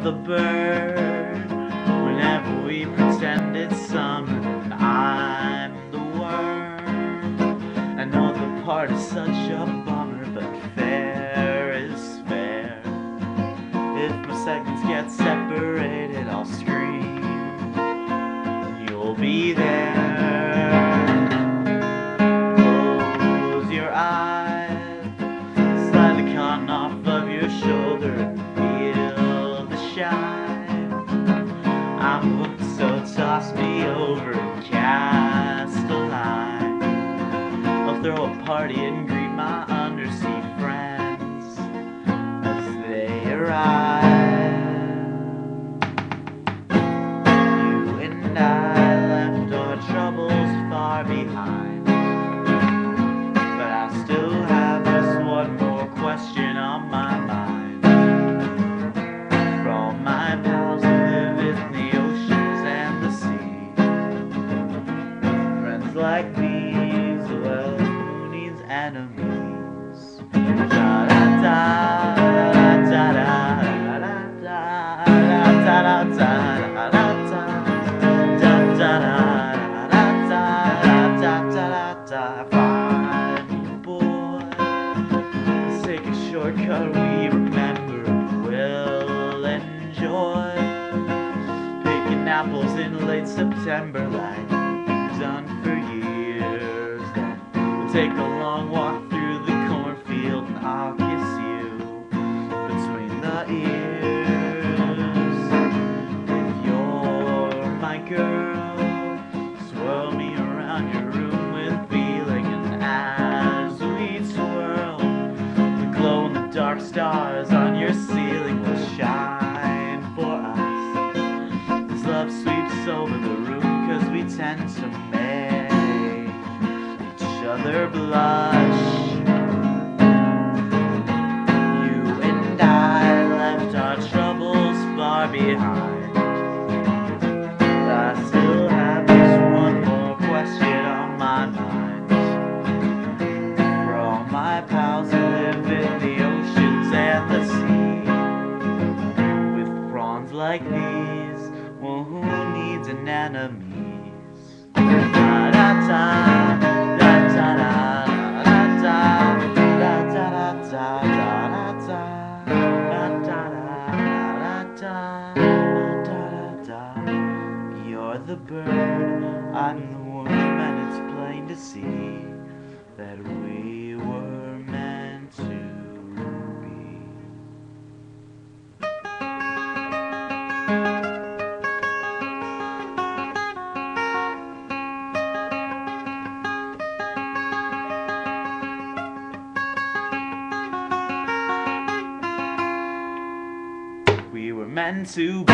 the bird. Whenever we pretend it's summer, then I'm the worm. I know the part is such a bummer, but fair is fair. If my segments get separated, I'll scream, and you'll be there. Close your eyes, slide the cotton off of your shoulder, and feel the shine. I'm hooked, so toss me over and cast a line. I'll throw a party and greet my undersea friends as they arrive. You and I left our troubles far behind, but I still have just one more question on my mind. For all my pals who live in the oceans and the sea, friends like these, well, who needs enemies? Da da da da da da da da da da da da. Fine boy, let's take a shortcut we remember and will enjoy. Picking apples in late September like we've done for years. Then we'll take a long walk through the cornfield and I'll kiss you between the ears. If you're my girl, swirl me around your room with feeling, and as we twirl, the glow in the dark stars on your ceiling will shine for us. As love sweeps over the room, 'cause we tend to make each other blush. You and I left our troubles far behind, but I still have just one more question on my mind. For all my pals who live in the oceans and the sea, with prawns like these, well, who needs anemones? Da da da da da da da da da da da da da. You're the bird, I'm the worm, and it's plain to see that we were meant to be. We were meant to be.